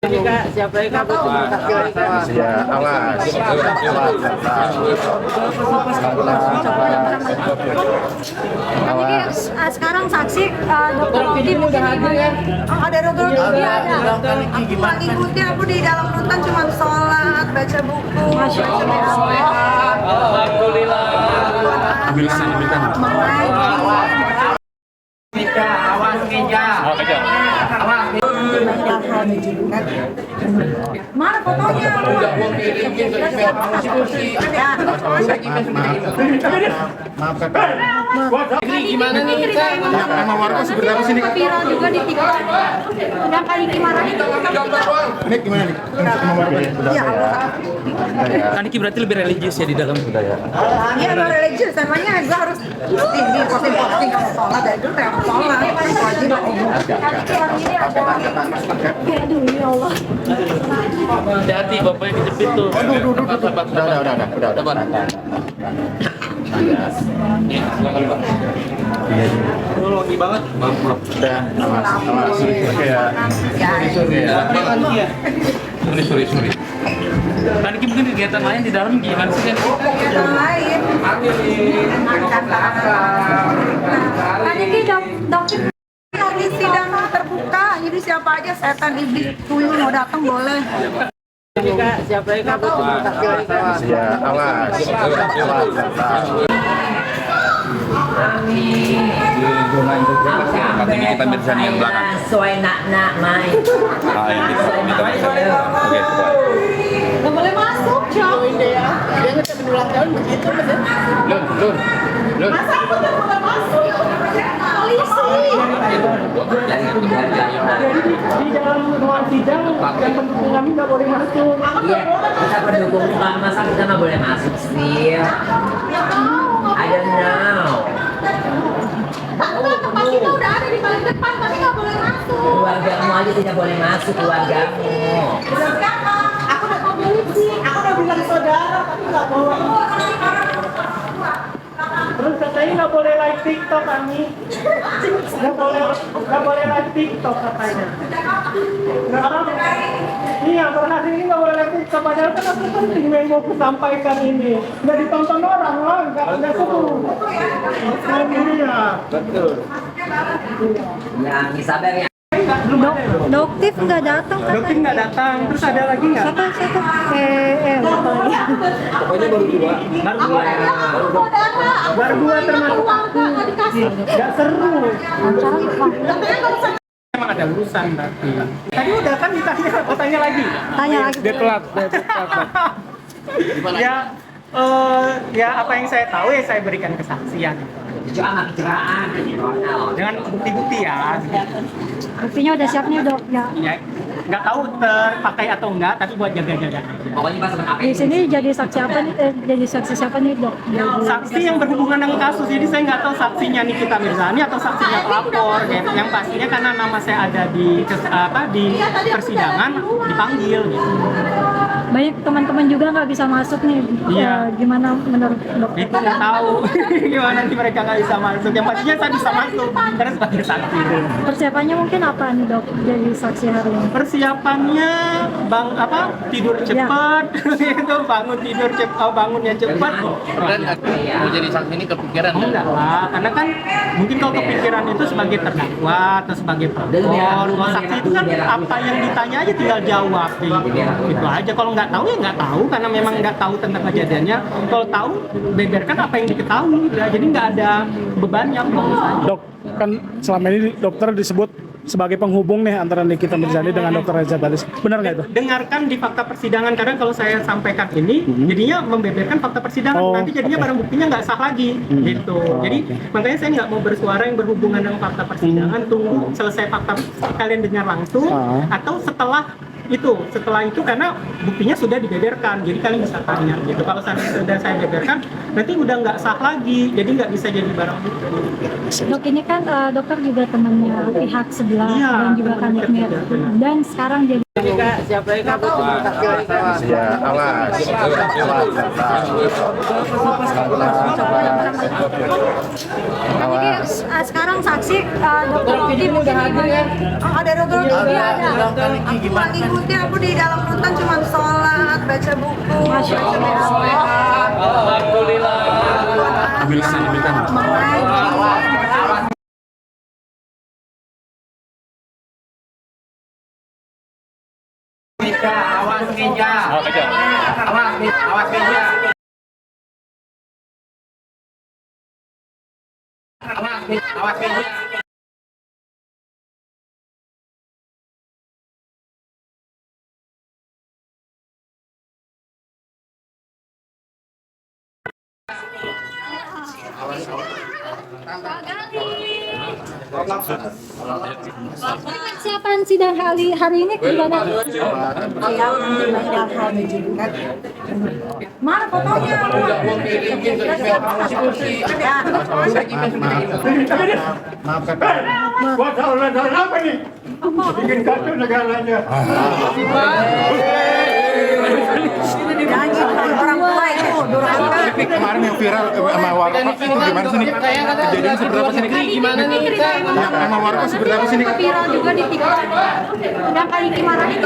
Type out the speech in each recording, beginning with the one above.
Siapa yang kabur? Ya, awas. Awas. Sekarang saksi dokter Rogi udah hadir ya? Ada dokter Rogi ada. Aku lagi ikutin, aku di dalam nonton cuma sholat, baca buku. Masya Allah. Alhamdulillah. Ambil sana, ambil tangan. Awas meja. Mana fotonya? Maaf kakak. Ini gimana nih kita? Nama warga seperti apa sih nih? Viral juga di TikTok. Yang kali kemarin itu Ini gimana nih? Nama warga sudah ya. Kan ini berarti lebih religius ya di dalam. Sudah ya. Iya, no religious. Namanya gue harus posting kalau sholat dari dulu kayak sholat. Wajib. Aduh, ya Allah. Hati-hati bapaknya kejepit tuh. Udah. Silakan Pak. Iya. Lu lagi banget. Udah, awas. Oke ya. Sorry. Kan ini mungkin kegiatan lain di dalam gimana sih kan? Yang lain. Tadi ki dokter lagi sidang terbuka, jadi siapa aja setan iblis tuyul mau datang boleh. Siapa yang kabur? Ya, awas. Tempat ini kita bisa nih yang belakang. Soalnya nak main. Yang di tengah. Oke, coba. Nggak boleh masuk, Cok. Dia nggak berulang tahun begitu bener. Lun. Masa aku nggak boleh masuk? Polisi. Di dalam ruang sidang yang pendukung kami nggak boleh masuk. Iya, kita pendukung kan masa kita nggak boleh masuk sih. I don't know. Tempat kita udah ada di paling depan, tapi nggak boleh masuk. Keluargamu aja tidak boleh masuk keluargamu. Aku udah polisi, aku udah bilang saudara, tapi nggak boleh. Terus katanya nggak boleh live TikTok kami. Nggak boleh live TikTok katanya. Iya, berhasil ini nggak boleh live TikTok. Padahal kan aku penting yang mau aku sampaikan ini. Nggak ditonton orang lah, nggak seru. Iya. Betul. Yang disabar ya. Doktif nggak datang. Dokter nggak datang. Terus ada lagi nggak? Siapa? Apa lagi? Pokoknya baru dua. Baru dua termasuk aku. Nggak seru. Emang ada urusan berarti. Tadi udah kan ditanya, mau tanya lagi. Tanya lagi. Dia telat. Ya apa yang saya tahu ya saya berikan kesaksian. Jangan kecelakaan. Dengan bukti-bukti ya. Buktinya udah siap nih, Dok. Ya. Ya nggak tahu terpakai atau enggak, tapi buat jaga-jaga. Pokoknya pas apa Di sini jadi saksi apa nih? Jadi saksi siapa nih, Dok? Saksi yang berhubungan dengan kasus, jadi saya nggak tahu saksinya Nikita Mirzani atau saksinya pelapor. Yang pastinya karena nama saya ada di persidangan dipanggil gitu. Banyak teman-teman juga nggak bisa masuk nih. Iya. Gimana menurut Dok? Itu nggak tahu gimana nanti mereka nggak bisa masuk. Yang pastinya saya bisa masuk karena sebagai saksi. Persiapannya mungkin apa nih, Dok? Jadi saksi hari ini? Persiapannya tidur cepat itu bangunnya cepat. Mau jadi saksi ini kepikiran nggak? Enggak lah, karena kan mungkin kalau kepikiran itu sebagai terdakwa atau sebagai pelapor, kalau saksi itu kan apa yang ditanya aja tinggal jawab gitu aja. Kalau nggak tahu ya nggak tahu, karena memang nggak tahu tentang kejadiannya. Kalau tahu beberkan apa yang diketahui, ya. Jadi nggak ada beban yang Dok, kan selama ini dokter disebut sebagai penghubung nih antara Nikita Mirzani dengan Dr. Reza Balis. Benar nggak itu? dengarkan di fakta persidangan, karena kalau saya sampaikan ini jadinya membeberkan fakta persidangan, nanti jadinya barang buktinya nggak sah lagi gitu. Jadi makanya saya nggak mau bersuara yang berhubungan dengan fakta persidangan. Tunggu selesai fakta kalian dengar langsung atau setelah itu karena buktinya sudah dibeberkan, jadi kalian bisa tanya gitu. Kalau sudah saya beberkan nanti udah nggak sah lagi, jadi nggak bisa jadi barang bukti. Dok, ini kan dokter juga temannya pihak sebelah Iya, dan juga teman Kanit Mir. dekat, benar. Dan sekarang jadi Kak, siapa yang kabur? Ya, awas. Jadi sekarang saksi dokter Oki udah hadir ya? Ada dokter Oki ada. Aku lagi ngikutin, aku di dalam rutan cuma sholat, baca buku, baca Alhamdulillah. Ambil sini, ambilkan. mengaji. Awas meja. Awas meja. Awas meja. Persiapan sidang hari ini gimana? Mana fotonya? Maaf kakak. Buat saudara apa nih? Bikin kacau negaranya. Orang tua itu durhaka. Tapi kemarin yang viral sama warga itu gimana sih nih? Kejadian seperti apa sih nih? Gimana nih kita? Yang sama warga seperti apa sih nih? Viral juga di TikTok. Udah kali gimana nih?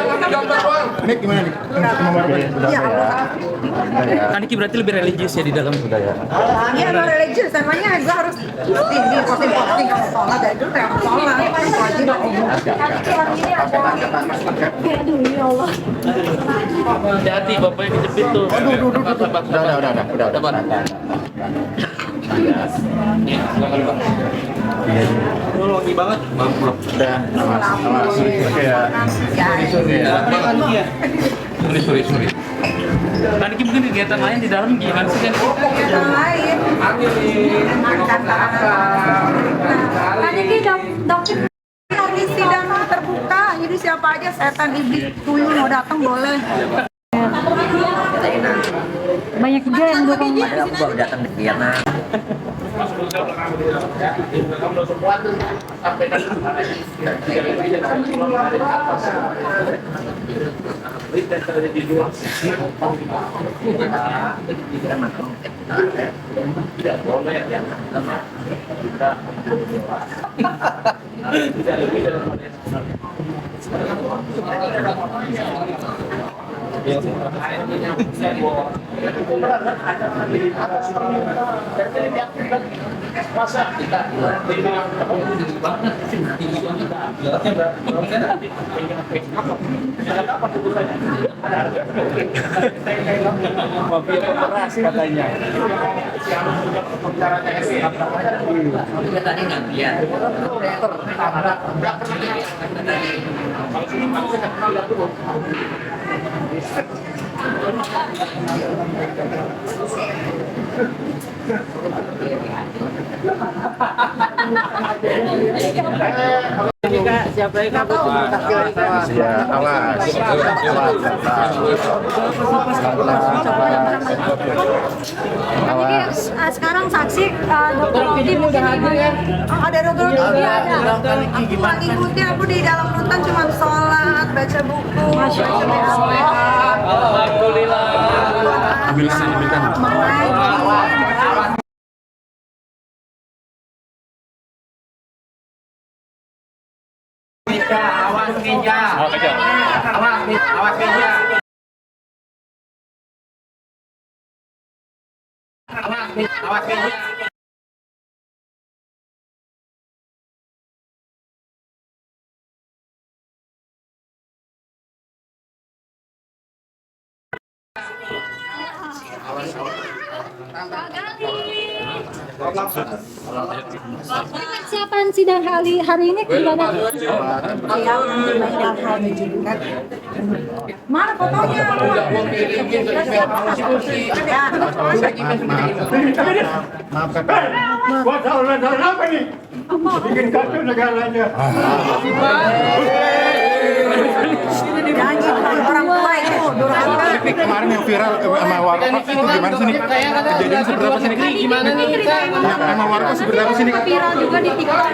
Ini gimana nih? Sama warga ya? Ya, Kaniki berarti lebih religius ya di dalam budaya. iya no religius, namanya gue harus di posting kalau sholat dari dulu kayak sholat wajib. Aduh ya Allah. Hati-hati bapaknya kejepit tuh. Udah. Lagi banget. Udah, awas. Oke ya. Sorry. Kaniki mungkin kegiatan lain di dalam gimana sih? Yang lain makan tadi dokter lagi sidang terbuka, jadi siapa aja setan iblis tuyul mau datang boleh. Banyak juga yang dukung. Aku baru datang dari Vietnam. Tadi nggak lihat. Kak, siapa yang kabur? Ya, awas. Jadi sekarang saksi dokter Oki udah hadir ya? Ada dokter Oki ada. Aku lagi ngikutin, aku di dalam rutan cuma sholat, baca buku, baca Alhamdulillah. Ambil sini, ambilkan. mengaji. Awas meja. Awas meja. Awas meja. Persiapan sidang hari ini gimana? Mana fotonya? Maaf kakak. Buat saudara apa nih? Bikin kacau negaranya. Orang tua itu durhaka. Tapi kemarin yang viral sama warga warga itu gimana sih nih? Kejadian seperti apa sih nih? Gimana nih kita? Sama warga seperti apa sih nih? Viral juga di TikTok.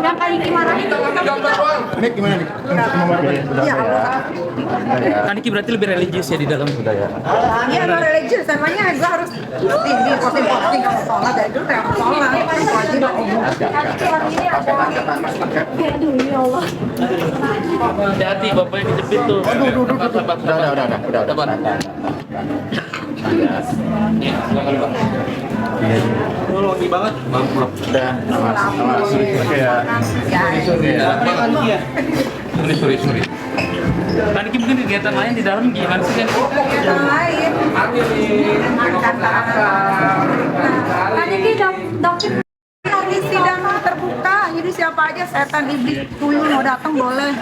Udah kali gimana itu? Nih gimana nih? Sama warga ya? Iya, Kan Niki berarti lebih religius ya di dalam. iya no religius. Emangnya gue harus di posting kamu sholat dari dulu kayak sholat. Wajib. Aduh ya Allah. Hati-hati bapak yang kejepit tuh. Udah. Lagi banget. Udah, awas. Oke ya. Sorry. Kan Niki mungkin kegiatan lain di dalam gimana sih kan? Yang lain. Tadi kita dokter lagi sidang terbuka, jadi siapa aja setan iblis tuyul mau datang boleh.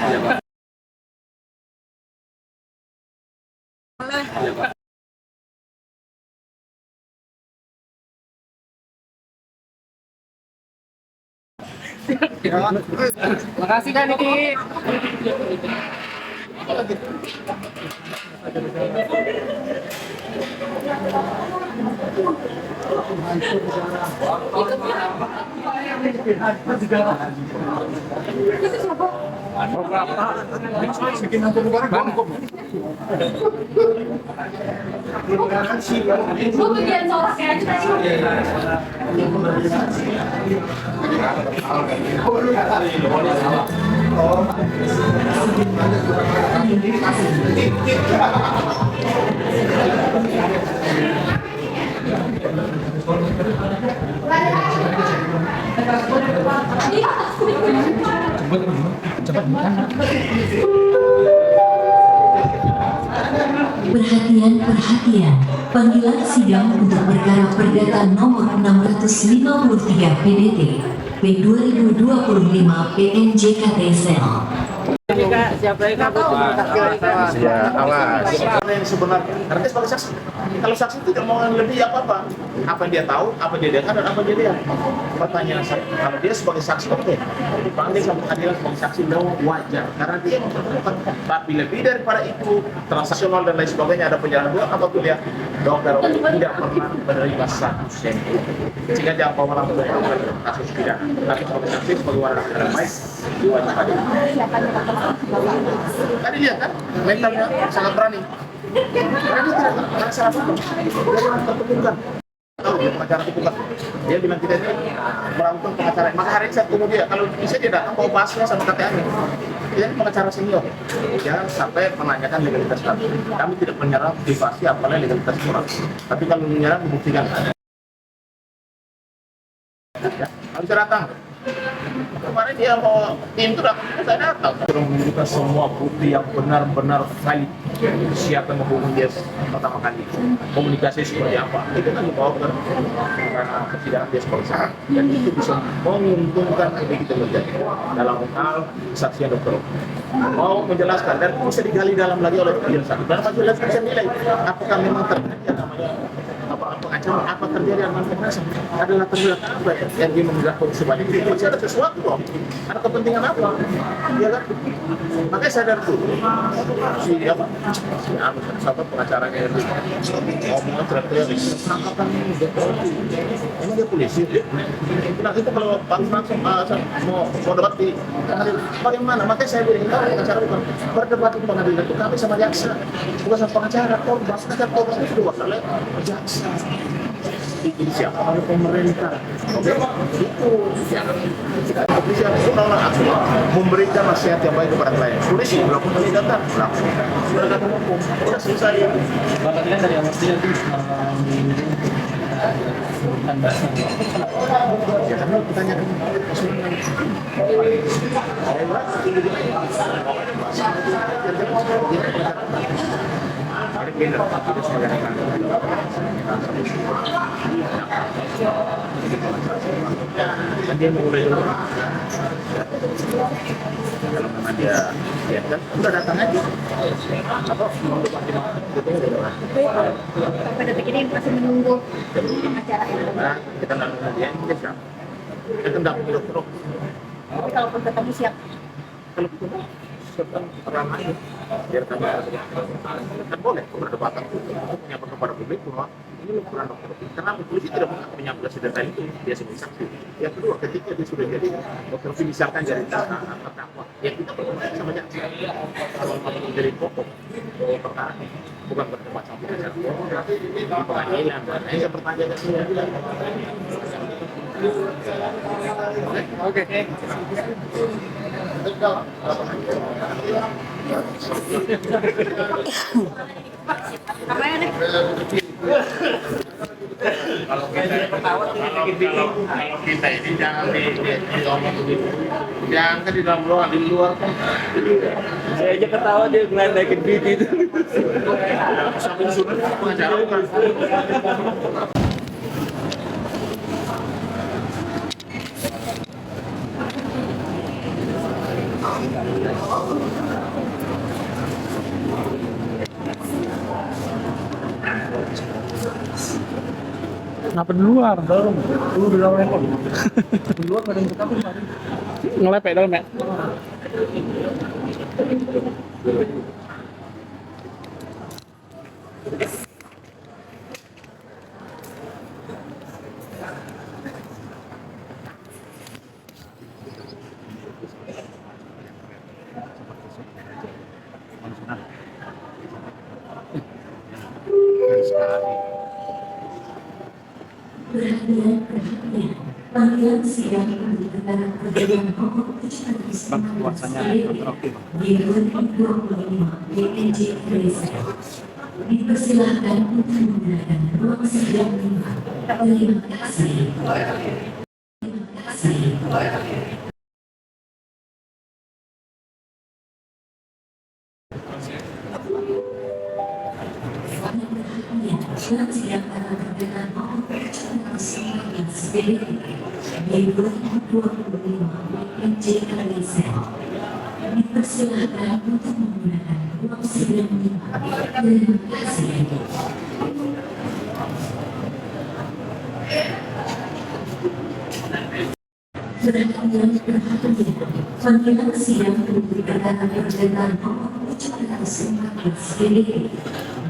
Makasih kan Niki. Lu bagian soraknya aja tadi. Perhatian. Panggilan sidang untuk perkara perdata nomor 653 PDT P2025 PNJKT Sel. Ya, awas. Yang sebenarnya, karena dia sebagai saksi. Kalau saksi itu tidak mau lebih apa-apa. Apa yang dia tahu, apa yang dia dengar, dan apa yang dia lihat. Pertanyaan saksi, kalau dia sebagai saksi, oke. Dipanggil sama pengadilan sebagai saksi, wajar. Karena dia memperlukan, tapi lebih daripada itu, transaksional dan lain sebagainya, ada penjelasan dua, apa tuh dia? Dokter tidak pernah menerima 1 sen. Sehingga jangan bawa orang kasus pidana. Tapi sebagai saksi, sebagai warga negara baik, wajib hadir. Tadi lihat kan, mentalnya sangat berani. Karena dia tidak merasa apa-apa. Dia bilang tertepunkan. Tahu dia pengacara tertepunkan. Dia bilang kita ini meragukan pengacara. Maka hari ini saya tunggu dia. Kalau bisa dia datang bawa pasnya sama KTA-nya. Dia ini pengacara senior. Jangan sampai menanyakan legalitas kami. Kami tidak menyerang privasi apalagi legalitas orang. Tapi kalau menyerang membuktikan. Ya, harus datang. Kemarin dia mau tim itu datang, saya datang. Sudah menunjukkan semua bukti yang benar-benar valid. Siapa yang menghubungi dia pertama kali, komunikasi seperti apa, itu kan dibawa ke karena persidangan dia sebagai saksi. Dan itu bisa menguntungkan kita menjadi dalam hal kesaksian dokter. Mau menjelaskan dan bisa digali dalam lagi oleh majelis hakim. Dan majelis bisa nilai apakah memang terjadi namanya pengacara, apa terjadi dengan kekerasan, adalah terlihat apa yang dia menggerakkan sebanyak itu. Masih ada sesuatu loh, ada kepentingan apa, ya kan? Makanya sadar tuh si apa, si sahabat pengacaranya itu ngomongnya teriak-teriak, penangkapan ini emang dia polisi. Nah itu kalau langsung mau debat di pengadilan, bagaimana? Makanya saya bilang pengacara bukan berdebat di pengadilan itu kami sama jaksa, bukan sama pengacara. Korban itu dua kali jaksa. Ini siapa? Oleh pemerintah. Oke, itu polisi harus memberikan nasihat yang baik kepada klien. Polisi melakukan penindakan, penegakan hukum. Sudah selesai. Bahkan dari awal dia tuh Ya karena ditanyakan kan dia mulai kalau memang dia kan udah datang aja atau Sampai detik ini masih menunggu acara itu. nah kita nggak nunggu dia siap kita nggak punya dokter Tapi kalaupun ketemu siap. kalau ketemu siap kan ramai biar kami kan boleh perdebatan untuk menyampaikan kepada publik bahwa ini laporan dokter. Karena polisi tidak menyampaikan data itu, dia sebagai saksi. Yang kedua, ketika dia sudah jadi dokter misalkan jadi terdakwa, ya kita berdebat sama jaksa. Kalau menjadi pokok perkara, bukan berdebat sama pengacara di pengadilan. Nah, saya bertanya ke semua. Oke. Apanya nih? Kalau kita ini jangan diomong begitu. Jangan di dalam ruangan, di luar kan. Saya aja ketawa dia ngeledekin beauty itu. Sampai sunat pengacara bukan. Kenapa di luar? Dalam. Lu di dalam handphone. Di luar enggak ada yang ketemu. Ngelepek dalam ya? Panggilan sidang untuk perkara perdata nomor 709 di 2025 DPJ Desa. Dipersilahkan untuk menggunakan ruang sidang 5. Terima kasih. Terima kasih. Dalam sidang para perdata nomor 719 di 2025 DPJ Desa. Dipersilahkan untuk menggunakan ruang sidang 5. Terima kasih. Perhatian panggilan sidang untuk perkara perdata nomor 719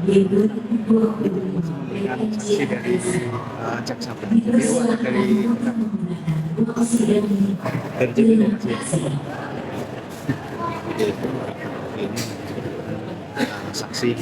di 2025 DPJ Desa. Dipersilahkan untuk menggunakan ruang sidang 5. Terima kasih. Saksi.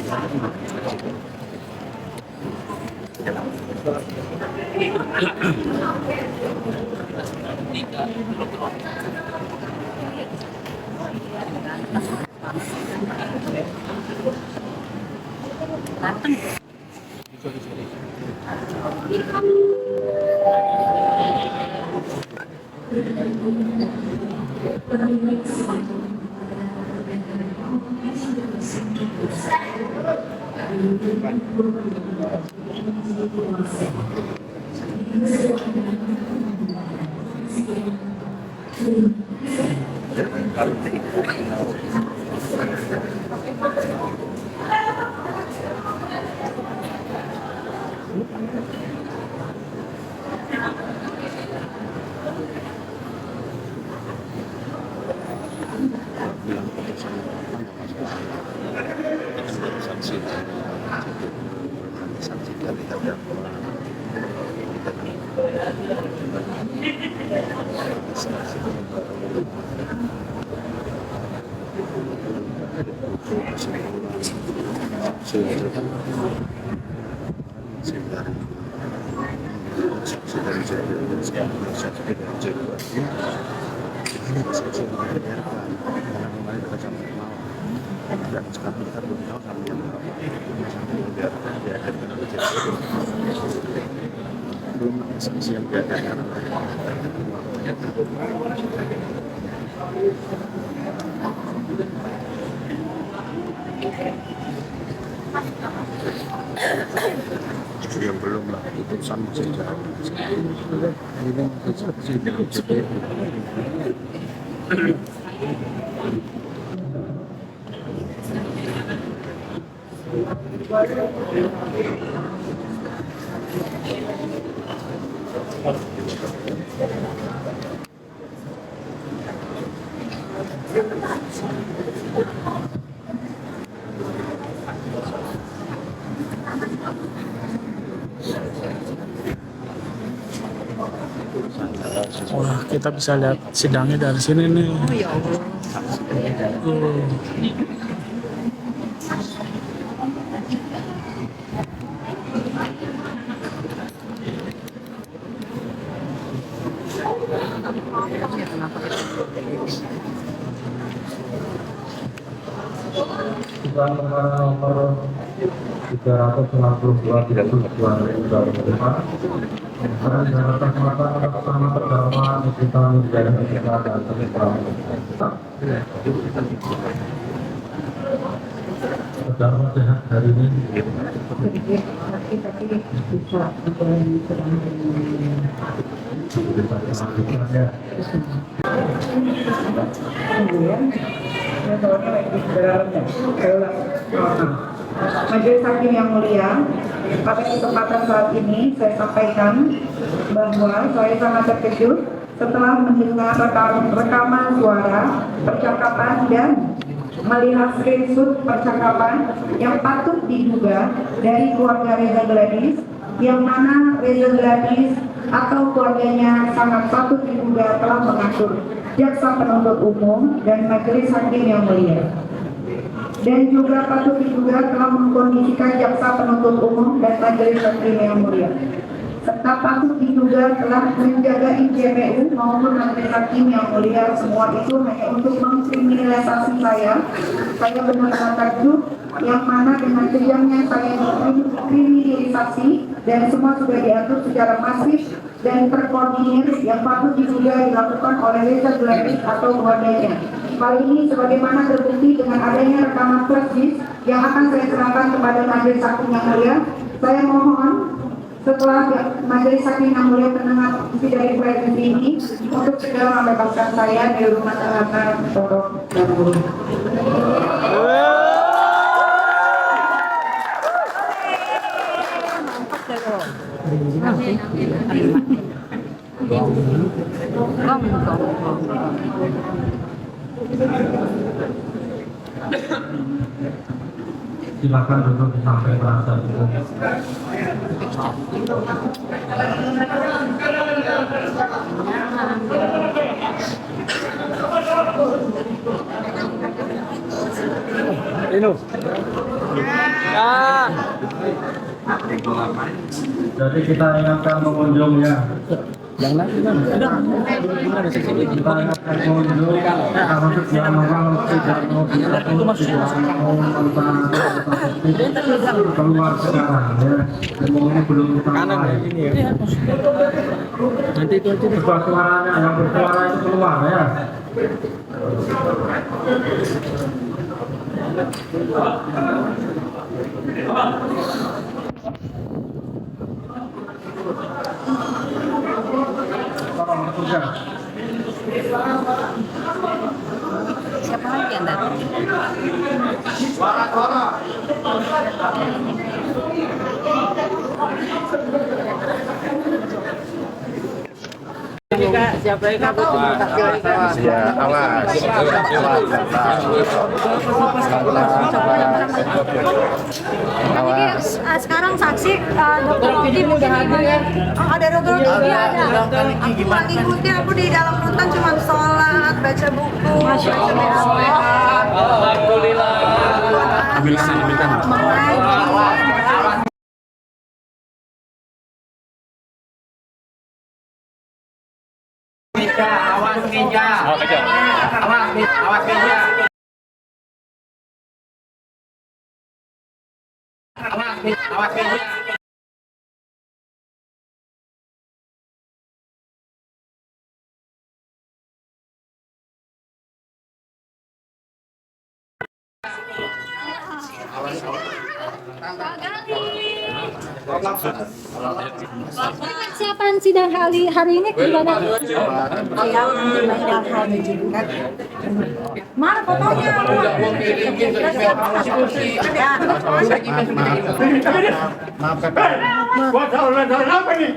Dan sekarang kita belum tahu sampai dibiarkan dihadirkan oleh JPU. Belum ada saksi yang dihadirkan yang belum lah, putusan masih jauh. Ini saksi dari JPU. kita bisa lihat sidangnya dari sini nih. Sidang perkara nomor 362 tidak berkecuali Jakarta Selatan atas nama terdakwa Nikita Mirzani dan terdakwa sehat hari ini. Majelis Hakim yang mulia, pada kesempatan saat ini saya sampaikan bahwa saya sangat terkejut setelah mendengar rekaman suara percakapan dan melihat screenshot percakapan yang patut diduga dari keluarga Reza Gladys, yang mana Reza Gladys atau keluarganya sangat patut diduga telah mengatur jaksa penuntut umum dan majelis hakim yang mulia, dan juga patut diduga telah mengkondisikan jaksa penuntut umum dan majelis hakim yang mulia, serta patut diduga telah menjaga IJPU maupun majelis hakim yang mulia. Semua itu hanya untuk mengkriminalisasi saya. Saya benar-benar takjub, yang mana dengan kejamnya saya dikriminalisasi dan semua sudah diatur secara masif dan terkoordinir yang patut diduga dilakukan oleh Reza Gladys atau keluarganya. Hal ini sebagaimana terbukti dengan adanya rekaman flash disk yang akan saya serahkan kepada majelis hakim yang mulia. Saya mohon setelah majelis hakim yang mulia mendengar isi dari flash disk ini untuk segera membebaskan saya dari rumah tahanan Pondok dan Guru. Silakan duduk sampai penasihat hukum. Jadi kita ingatkan pengunjungnya. Kita ingatkan pengunjung harus yang memang tidak mau keluar sekarang ya. Semuanya belum sampai. Nanti itu suaranya yang bersuara itu keluar ya. Tolong petugas. Siapa lagi yang datang? Suara. Siapa yang kabut? Ya, awas. Jadi sekarang saksi dokter Odi udah hadir ya? Ada dokter Odi ada. Aku nggak ngikutin, aku di dalam rutan cuma sholat, baca buku, baca Alhamdulillah. Ambil sini minta. Awas meja. Awas meja. Awas meja. Persiapan sidang hari ini gimana? Mana fotonya? Maaf kakak. Buat saudara apa nih?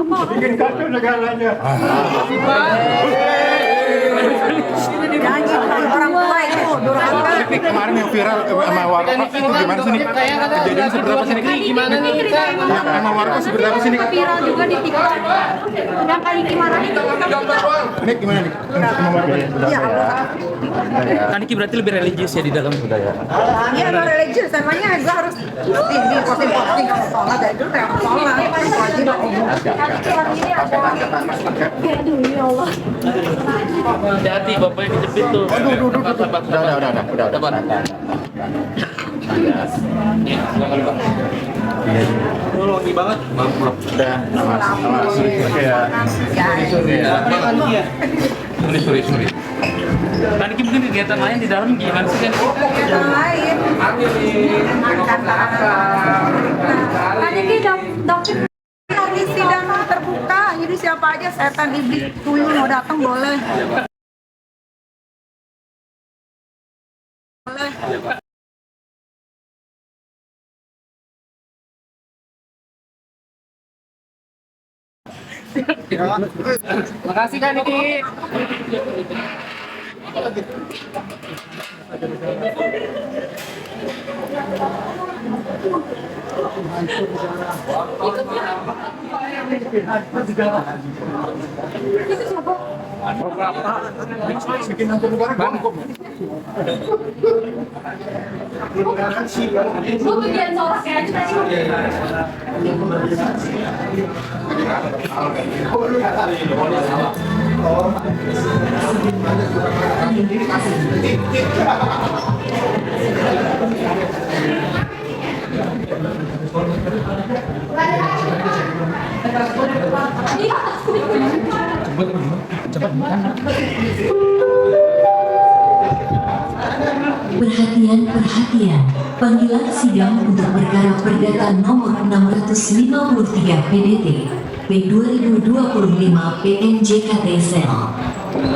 Bikin kacau negaranya. Jangan orang tua itu durhaka. Nih, kemarin yang viral sama Warkop itu gimana sih nih? Kejadian seperti apa sih nih? Gimana nih kita? Yang sama Warkop seperti apa sih nih? Viral juga di TikTok. Udah kali gimana nih? Nih gimana nih? Sama Warkop ya? Ya Allah. Kan ini berarti lebih religius ya di dalam budaya. Iya, no religious. Emangnya gue harus ini posting kalau sholat dari dulu kayak sholat. Wajib aduh ya Allah. Hati-hati bapak yang kejepit tuh. Udah. Lagi banget. Udah, awas. Oke ya. Sorry. Kan ini mungkin kegiatan lain di dalam gimana sih kan? Yang lain. Tadi kita dokter lagi sidang terbuka, jadi siapa aja setan iblis tuyul mau datang boleh. Makasih kan Niki. Lu bagian sorak kayak aja Perhatian, panggilan sidang untuk perkara perdata nomor 653 PDT P2025 PNJKT Sel.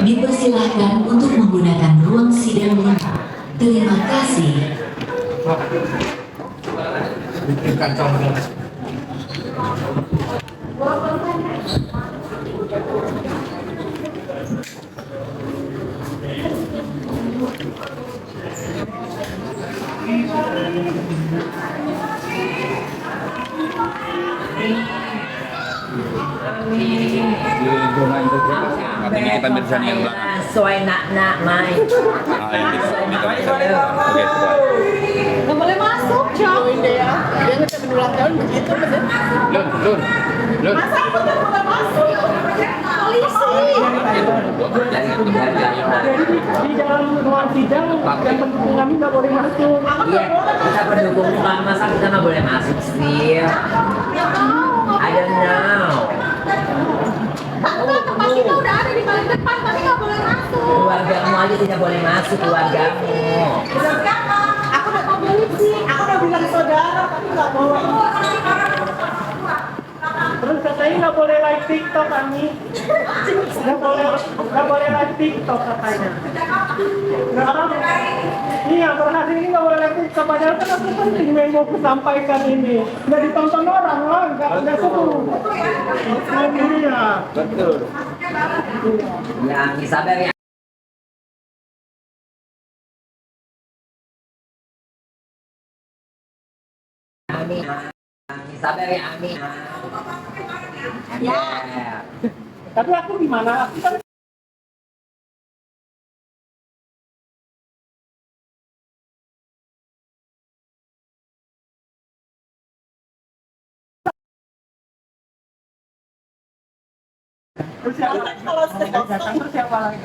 Dipersilahkan untuk menggunakan ruang sidang 5. Terima kasih. Zona integritas. Artinya kita bisa yang belakang. Sesuai nak main. Oke, nggak boleh masuk, Cok. Dia ngecat berulang tahun begitu bener. Lun. Masa aku nggak boleh masuk? Polisi. Di dalam ruang sidang yang pendukung kami nggak boleh masuk. Iya, kita pendukung kan, masa kita nggak boleh masuk sih? I don't know. Tempat kita udah ada di paling depan, tapi nggak boleh masuk. Keluargamu aja tidak boleh masuk, keluargamu. Aku udah polisi, aku udah bilang saudara, tapi nggak boleh. Terus katanya nggak boleh live TikTok kami. Nggak boleh live TikTok katanya. Nggak tahu. Iya, berhasil ini nggak boleh live TikTok. Padahal kan aku penting yang mau aku sampaikan ini. Nggak ditonton orang lah, nggak seru. Iya. Betul. Yang sabar ya. Amin. Sabar ya, Amin. Ya. Tapi aku gimana? Aku kan Terus siapa lagi?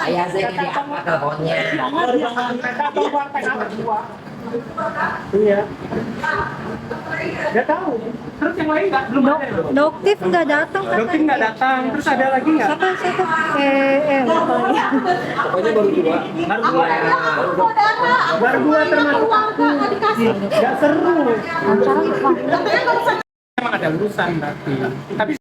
Ayah saya jadi apa teleponnya? Iya. Nggak tahu. Terus yang lain nggak belum ada. Doktif nggak datang. Dokter nggak datang. Terus ada lagi nggak? Siapa? Pokoknya baru dua. Baru dua termasuk aku. Nggak seru. Emang ada urusan tapi